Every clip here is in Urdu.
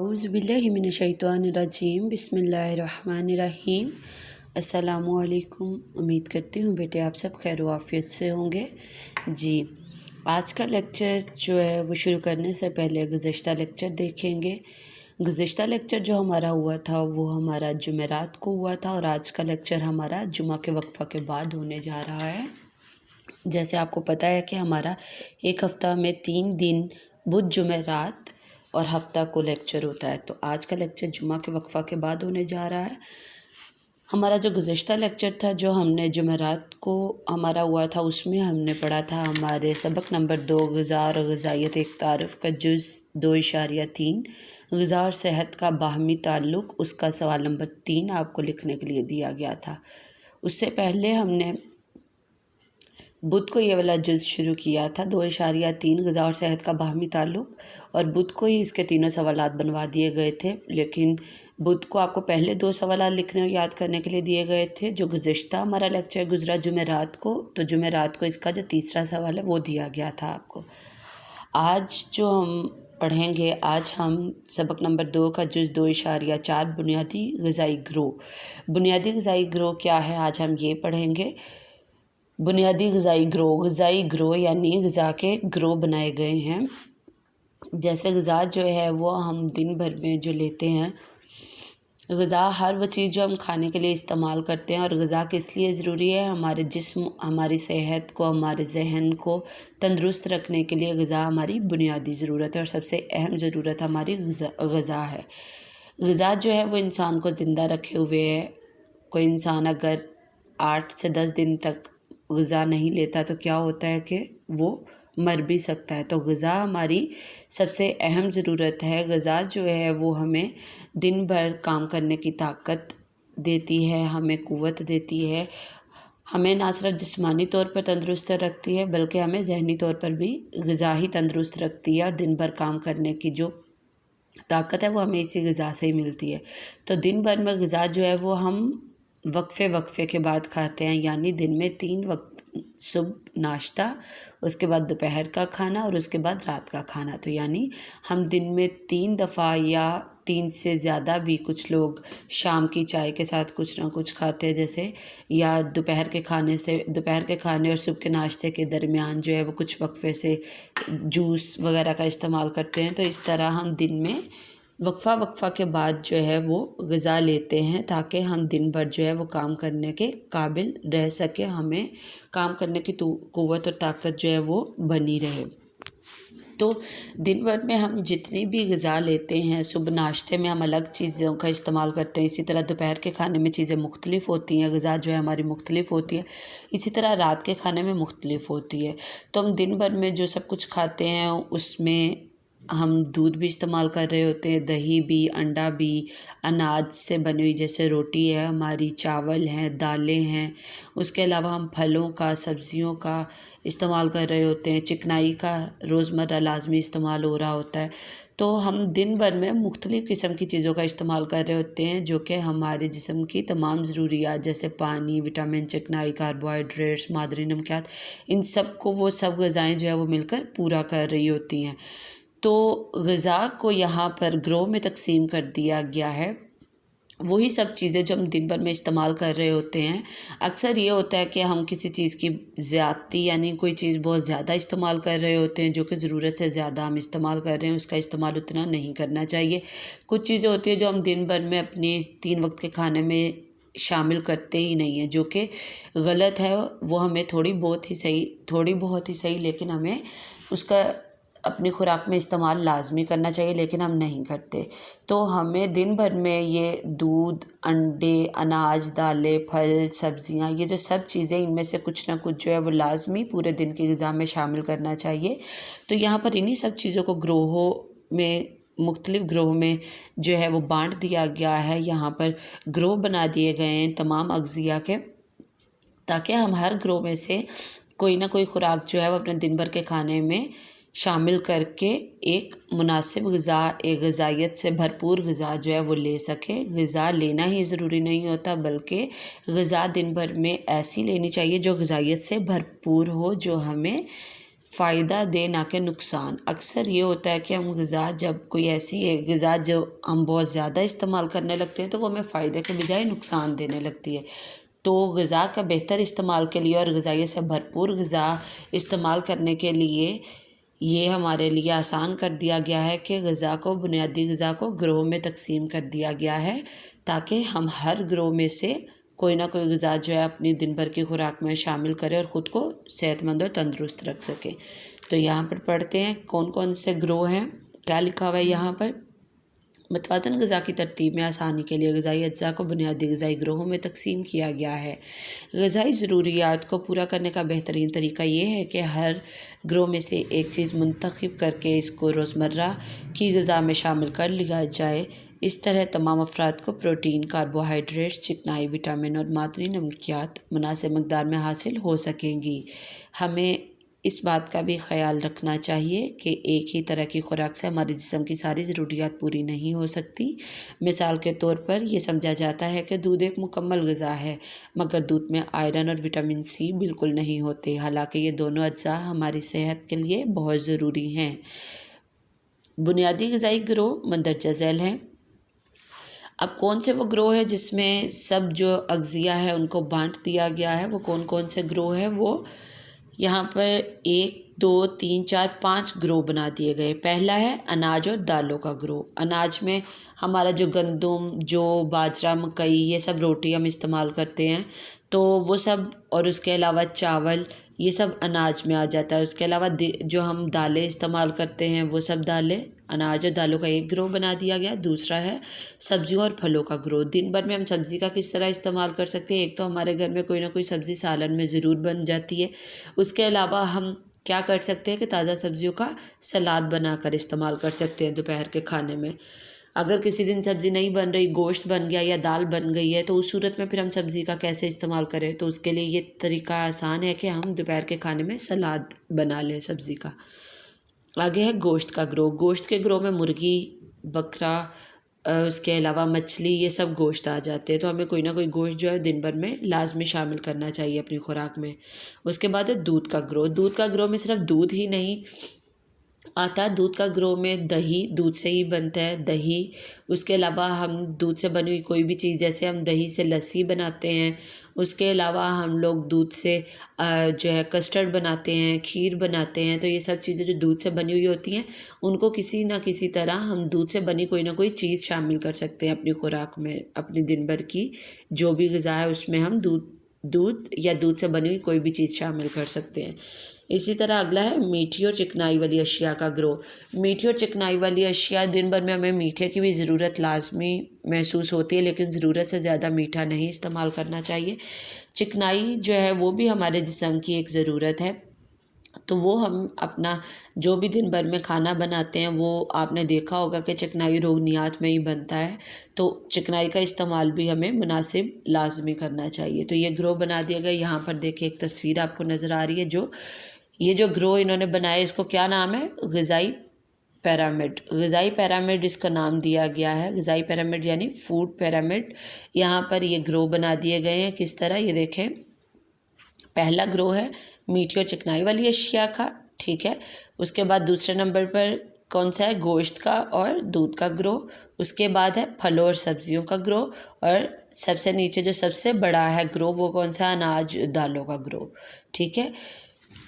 اعوذ باللہ من الشیطان الرجیم بسم اللہ الرحمن الرحیم۔ السلام علیکم، امید کرتی ہوں بیٹے آپ سب خیر و عافیت سے ہوں گے۔ جی آج کا لیکچر جو ہے وہ شروع کرنے سے پہلے گزشتہ لیکچر دیکھیں گے۔ گزشتہ لیکچر جو ہمارا ہوا تھا وہ ہمارا جمعرات کو ہوا تھا، اور آج کا لیکچر ہمارا جمعہ کے وقفہ کے بعد ہونے جا رہا ہے۔ جیسے آپ کو پتہ ہے کہ ہمارا ایک ہفتہ میں 3 دن بدھ جمعرات اور ہفتہ کو لیکچر ہوتا ہے، تو آج کا لیکچر جمعہ کے وقفہ کے بعد ہونے جا رہا ہے۔ ہمارا جو گزشتہ لیکچر تھا جو ہم نے جمعرات کو ہمارا ہوا تھا، اس میں ہم نے پڑھا تھا ہمارے سبق نمبر 2 غذا اور غذائیت ایک تعارف کا جز2.4 غذا اور صحت کا باہمی تعلق، اس کا سوال نمبر 3 آپ کو لکھنے کے لیے دیا گیا تھا۔ اس سے پہلے ہم نے بدھ کو یہ والا جز شروع کیا تھا 2.3 غذا اور صحت کا باہمی تعلق، اور بدھ کو ہی اس کے تینوں سوالات بنوا دیے گئے تھے، لیکن بدھ کو آپ کو پہلے 2 سوالات لکھنے اور یاد کرنے کے لیے دیے گئے تھے۔ جو گزشتہ ہمارا لیکچر گزرا جمعرات کو، تو جمعرات کو اس کا جو تیسرا سوال ہے وہ دیا گیا تھا آپ کو۔ آج جو ہم پڑھیں گے، آج ہم سبق نمبر 2 کا جز2.4 بنیادی غذائی گروہ۔ بنیادی غذائی گروہ کیا ہے، آج ہم یہ پڑھیں گے۔ بنیادی غذائی گروہ یعنی غذا کے گروہ بنائے گئے ہیں۔ جیسے غذا جو ہے وہ ہم دن بھر میں جو لیتے ہیں، غذا ہر وہ چیز جو ہم کھانے کے لیے استعمال کرتے ہیں، اور غذا کس لیے ضروری ہے، ہمارے جسم، ہماری صحت کو، ہمارے ذہن کو تندرست رکھنے کے لیے غذا ہماری بنیادی ضرورت ہے، اور سب سے اہم ضرورت ہماری غذا ہے۔ غذا جو ہے وہ انسان کو زندہ رکھے ہوئے ہے۔ کوئی انسان اگر 8 سے 10 دن تک غذا نہیں لیتا تو کیا ہوتا ہے کہ وہ مر بھی سکتا ہے۔ تو غذا ہماری سب سے اہم ضرورت ہے۔ غذا جو ہے وہ ہمیں دن بھر کام کرنے کی طاقت دیتی ہے، ہمیں قوت دیتی ہے، ہمیں نہ صرف جسمانی طور پر تندرست رکھتی ہے بلکہ ہمیں ذہنی طور پر بھی غذا ہی تندرست رکھتی ہے، اور دن بھر کام کرنے کی جو طاقت ہے وہ ہمیں اسی غذا سے ہی ملتی ہے۔ تو دن بھر میں غذا جو ہے وہ ہم وقفے کے بعد کھاتے ہیں، یعنی دن میں 3 وقت، صبح ناشتہ، اس کے بعد دوپہر کا کھانا، اور اس کے بعد رات کا کھانا۔ تو یعنی ہم دن میں 3 دفعہ یا 3 سے زیادہ بھی، کچھ لوگ شام کی چائے کے ساتھ کچھ نہ کچھ کھاتے ہیں جیسے، یا دوپہر کے کھانے اور صبح کے ناشتے کے درمیان جو ہے وہ کچھ وقفے سے جوس وغیرہ کا استعمال کرتے ہیں۔ تو اس طرح ہم دن میں وقفہ کے بعد جو ہے وہ غذا لیتے ہیں، تاکہ ہم دن بھر جو ہے وہ کام کرنے کے قابل رہ سکے، ہمیں کام کرنے کی قوت اور طاقت جو ہے وہ بنی رہے۔ تو دن بھر میں ہم جتنی بھی غذا لیتے ہیں، صبح ناشتے میں ہم الگ چیزوں کا استعمال کرتے ہیں، اسی طرح دوپہر کے کھانے میں چیزیں مختلف ہوتی ہیں، غذا جو ہے ہماری مختلف ہوتی ہے، اسی طرح رات کے کھانے میں مختلف ہوتی ہے۔ تو ہم دن بھر میں جو سب کچھ کھاتے ہیں اس میں ہم دودھ بھی استعمال کر رہے ہوتے ہیں، دہی بھی، انڈا بھی، اناج سے بنی ہوئی جیسے روٹی ہے ہماری، چاول ہیں، دالیں ہیں، اس کے علاوہ ہم پھلوں کا، سبزیوں کا استعمال کر رہے ہوتے ہیں، چکنائی کا روزمرہ لازمی استعمال ہو رہا ہوتا ہے۔ تو ہم دن بھر میں مختلف قسم کی چیزوں کا استعمال کر رہے ہوتے ہیں، جو کہ ہمارے جسم کی تمام ضروریات جیسے پانی، وٹامن، چکنائی، کاربوہائیڈریٹس، معدنی نمکیات، ان سب کو وہ سب غذائیں جو ہے وہ مل کر پورا کر رہی ہوتی ہیں۔ تو غذا کو یہاں پر گروہ میں تقسیم کر دیا گیا ہے۔ وہی سب چیزیں جو ہم دن بھر میں استعمال کر رہے ہوتے ہیں، اکثر یہ ہوتا ہے کہ ہم کسی چیز کی زیادتی، یعنی کوئی چیز بہت زیادہ استعمال کر رہے ہوتے ہیں، جو کہ ضرورت سے زیادہ ہم استعمال کر رہے ہیں، اس کا استعمال اتنا نہیں کرنا چاہیے۔ کچھ چیزیں ہوتی ہیں جو ہم دن بھر میں اپنے 3 وقت کے کھانے میں شامل کرتے ہی نہیں ہیں، جو کہ غلط ہے۔ وہ ہمیں تھوڑی بہت ہی صحیح لیکن ہمیں اس کا اپنی خوراک میں استعمال لازمی کرنا چاہیے، لیکن ہم نہیں کرتے۔ تو ہمیں دن بھر میں یہ دودھ، انڈے، اناج، دالیں، پھل، سبزیاں، یہ جو سب چیزیں، ان میں سے کچھ نہ کچھ جو ہے وہ لازمی پورے دن کی غذا میں شامل کرنا چاہیے۔ تو یہاں پر انہی سب چیزوں کو مختلف گروہ میں جو ہے وہ بانٹ دیا گیا ہے۔ یہاں پر گروہ بنا دیے گئے ہیں تمام اغذیہ کے، تاکہ ہم ہر گروہ میں سے کوئی نہ کوئی خوراک جو ہے وہ اپنے دن بھر کے کھانے میں شامل کر کے ایک مناسب غذا، ایک غذائیت سے بھرپور غذا جو ہے وہ لے سکے۔ غذا لینا ہی ضروری نہیں ہوتا، بلکہ غذا دن بھر میں ایسی لینی چاہیے جو غذائیت سے بھرپور ہو، جو ہمیں فائدہ دے نہ کہ نقصان۔ اکثر یہ ہوتا ہے کہ ہم غذا جب کوئی ایسی ہے غذا جو ہم بہت زیادہ استعمال کرنے لگتے ہیں تو وہ ہمیں فائدے کے بجائے نقصان دینے لگتی ہے۔ تو غذا کا بہتر استعمال کے لیے اور غذائیت سے بھرپور غذا استعمال کرنے کے لیے یہ ہمارے لیے آسان کر دیا گیا ہے کہ بنیادی غذا کو گروہ میں تقسیم کر دیا گیا ہے، تاکہ ہم ہر گروہ میں سے کوئی نہ کوئی غذا جو ہے اپنی دن بھر کی خوراک میں شامل کریں اور خود کو صحت مند اور تندرست رکھ سکیں۔ تو یہاں پر پڑھتے ہیں کون کون سے گروہ ہیں، کیا لکھا ہوا ہے یہاں پر۔ متوازن غذا کی ترتیب میں آسانی کے لیے غذائی اجزاء کو بنیادی غذائی گروہوں میں تقسیم کیا گیا ہے۔ غذائی ضروریات کو پورا کرنے کا بہترین طریقہ یہ ہے کہ ہر گروہ میں سے ایک چیز منتخب کر کے اس کو روزمرہ کی غذا میں شامل کر لیا جائے۔ اس طرح تمام افراد کو پروٹین، کاربوہائیڈریٹس، چکنائی، وٹامن اور معدنی نمکیات مناسب مقدار میں حاصل ہو سکیں گی۔ ہمیں اس بات کا بھی خیال رکھنا چاہیے کہ ایک ہی طرح کی خوراک سے ہمارے جسم کی ساری ضروریات پوری نہیں ہو سکتی۔ مثال کے طور پر یہ سمجھا جاتا ہے کہ دودھ ایک مکمل غذا ہے، مگر دودھ میں آئرن اور وٹامن سی بالکل نہیں ہوتے، حالانکہ یہ دونوں اجزاء ہماری صحت کے لیے بہت ضروری ہیں۔ بنیادی غذائی گروہ مندرجہ ذیل ہیں۔ اب کون سے وہ گروہ ہیں جس میں سب جو اغذیہ ہے ان کو بانٹ دیا گیا ہے، وہ کون کون سے گروہ ہیں؟ وہ یہاں پر 1 2 3 4 5 گروہ بنا دیے گئے۔ پہلا ہے اناج اور دالوں کا گروہ۔ اناج میں ہمارا جو گندم، جو باجرہ، مکئی، یہ سب روٹی ہم استعمال کرتے ہیں تو وہ سب، اور اس کے علاوہ چاول، یہ سب اناج میں آ جاتا ہے۔ اس کے علاوہ جو ہم دالیں استعمال کرتے ہیں وہ سب دالیں، اناج اور دالوں کا ایک گروہ بنا دیا گیا۔ دوسرا ہے سبزیوں اور پھلوں کا گروہ۔ دن بھر میں ہم سبزی کا کس طرح استعمال کر سکتے ہیں؟ ایک تو ہمارے گھر میں کوئی نہ کوئی سبزی سالن میں ضرور بن جاتی ہے۔ اس کے علاوہ ہم کیا کر سکتے ہیں کہ تازہ سبزیوں کا سلاد بنا کر استعمال کر سکتے ہیں دوپہر کے کھانے میں۔ اگر کسی دن سبزی نہیں بن رہی، گوشت بن گیا یا دال بن گئی ہے، تو اس صورت میں پھر ہم سبزی کا کیسے استعمال کریں؟ تو اس کے لیے یہ طریقہ آسان ہے کہ ہم دوپہر کے کھانے میں سلاد بنا لیں سبزی کا۔ آگے ہے گوشت کا گروہ۔ گوشت کے گروہ میں مرغی، بکرا، اس کے علاوہ مچھلی، یہ سب گوشت آ جاتے ہیں، تو ہمیں کوئی نہ کوئی گوشت جو ہے دن بھر میں لازمی شامل کرنا چاہیے اپنی خوراک میں۔ اس کے بعد ہے دودھ کا گروہ۔ دودھ کا گروہ میں صرف دودھ ہی نہیں آتا، دودھ کا گروہ میں دہی، دودھ سے ہی بنتا ہے دہی۔ اس کے علاوہ ہم دودھ سے بنی ہوئی کوئی بھی چیز، جیسے ہم دہی سے لسی بناتے ہیں، اس کے علاوہ ہم لوگ دودھ سے جو ہے کسٹرڈ بناتے ہیں، کھیر بناتے ہیں۔ تو یہ سب چیزیں جو دودھ سے بنی ہوئی ہوتی ہیں ان کو کسی نہ کسی طرح ہم دودھ سے بنی کوئی نہ کوئی چیز شامل کر سکتے ہیں اپنی خوراک میں۔ اپنی دن بھر کی جو بھی غذا ہے اس میں ہم دودھ یا دودھ سے بنی ہوئی کوئی بھی چیز شامل کر سکتے ہیں۔ اسی طرح اگلا ہے میٹھی اور چکنائی والی اشیاء کا گروہ۔ میٹھی اور چکنائی والی اشیاء، دن بھر میں ہمیں میٹھے کی بھی ضرورت لازمی محسوس ہوتی ہے، لیکن ضرورت سے زیادہ میٹھا نہیں استعمال کرنا چاہیے۔ چکنائی جو ہے وہ بھی ہمارے جسم کی ایک ضرورت ہے، تو وہ ہم اپنا جو بھی دن بھر میں کھانا بناتے ہیں وہ آپ نے دیکھا ہوگا کہ چکنائی روغنیات میں ہی بنتا ہے، تو چکنائی کا استعمال بھی ہمیں مناسب لازمی کرنا چاہیے۔ تو یہ گروہ بنا دیا گیا۔ یہاں پر دیکھیں ایک تصویر آپ کو نظر آ رہی ہے، یہ جو گروہ انہوں نے بنایا اس کو کیا نام ہے؟ غذائی پیرامڈ۔ غذائی پیرامڈ اس کا نام دیا گیا ہے۔ غذائی پیرامڈ یعنی فوڈ پیرامڈ۔ یہاں پر یہ گروہ بنا دیے گئے ہیں، کس طرح؟ یہ دیکھیں، پہلا گروہ ہے میٹھی اور چکنائی والی اشیاء کا، ٹھیک ہے۔ اس کے بعد دوسرے نمبر پر کون سا ہے؟ گوشت کا اور دودھ کا گروہ۔ اس کے بعد ہے پھلوں اور سبزیوں کا گروہ، اور سب سے نیچے جو سب سے بڑا ہے گروہ وہ کون سا؟ اناج دالوں کا گروہ، ٹھیک ہے۔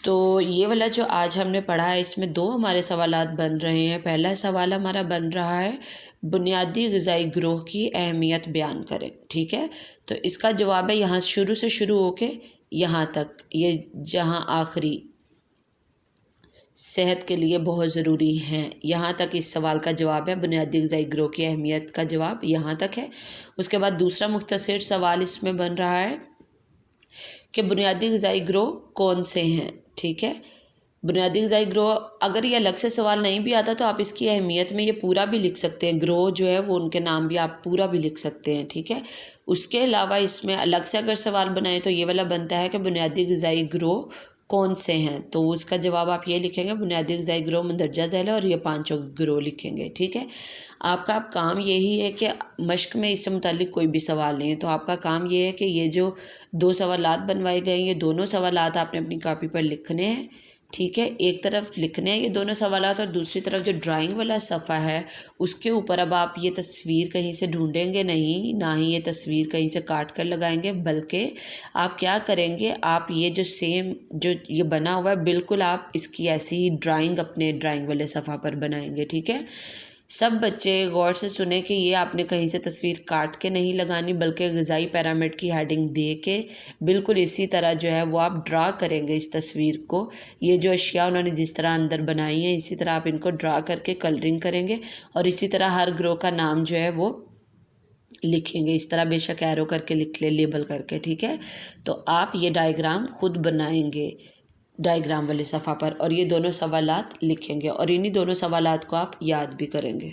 تو یہ والا جو آج ہم نے پڑھا ہے اس میں 2 ہمارے سوالات بن رہے ہیں۔ پہلا سوال ہمارا بن رہا ہے بنیادی غذائی گروہ کی اہمیت بیان کریں، ٹھیک ہے۔ تو اس کا جواب ہے یہاں شروع سے شروع ہو کے یہاں تک، یہ جہاں آخری صحت کے لیے بہت ضروری ہیں، یہاں تک اس سوال کا جواب ہے۔ بنیادی غذائی گروہ کی اہمیت کا جواب یہاں تک ہے۔ اس کے بعد دوسرا مختصر سوال اس میں بن رہا ہے کہ بنیادی غذائی گروہ کون سے ہیں، ٹھیک ہے۔ بنیادی غذائی گروہ، اگر یہ الگ سے سوال نہیں بھی آتا تو آپ اس کی اہمیت میں یہ پورا بھی لکھ سکتے ہیں، گروہ جو ہے وہ ان کے نام بھی آپ پورا بھی لکھ سکتے ہیں، ٹھیک ہے۔ اس کے علاوہ اس میں الگ سے اگر سوال بنائیں تو یہ والا بنتا ہے کہ بنیادی غذائی گروہ کون سے ہیں، تو اس کا جواب آپ یہ لکھیں گے بنیادی غذائی گروہ مندرجہ ذیل ہے، اور یہ 5 گروہ لکھیں گے، ٹھیک ہے۔ آپ کا کام یہی ہے کہ مشق میں اس سے متعلق کوئی بھی سوال نہیں ہے، تو آپ کا کام یہ ہے کہ یہ جو 2 سوالات بنوائے گئے ہیں، یہ دونوں سوالات آپ نے اپنی کاپی پر لکھنے ہیں، ٹھیک ہے، ایک طرف لکھنے ہیں یہ دونوں سوالات اور دوسری طرف جو ڈرائنگ والا صفحہ ہے اس کے اوپر اب آپ یہ تصویر کہیں سے ڈھونڈیں گے نہیں، نہ ہی یہ تصویر کہیں سے کاٹ کر لگائیں گے، بلکہ آپ کیا کریں گے، آپ یہ جو سیم جو یہ بنا ہوا ہے بالکل آپ اس کی ایسی ہی ڈرائنگ اپنے ڈرائنگ والے صفحہ پر بنائیں گے، ٹھیک ہے۔ سب بچے غور سے سنیں کہ یہ آپ نے کہیں سے تصویر کاٹ کے نہیں لگانی، بلکہ غذائی پیرامڈ کی ہیڈنگ دے کے بالکل اسی طرح جو ہے وہ آپ ڈرا کریں گے اس تصویر کو۔ یہ جو اشیاء انہوں نے جس طرح اندر بنائی ہیں اسی طرح آپ ان کو ڈرا کر کے کلرنگ کریں گے، اور اسی طرح ہر گروہ کا نام جو ہے وہ لکھیں گے، اس طرح بے شک ایرو کر کے لکھ لیں، لیبل کر کے، ٹھیک ہے۔ تو آپ یہ ڈائیگرام خود بنائیں گے ڈائیگرام والے صفحہ پر، اور یہ دونوں سوالات لکھیں گے، اور انہی دونوں سوالات کو آپ یاد بھی کریں گے۔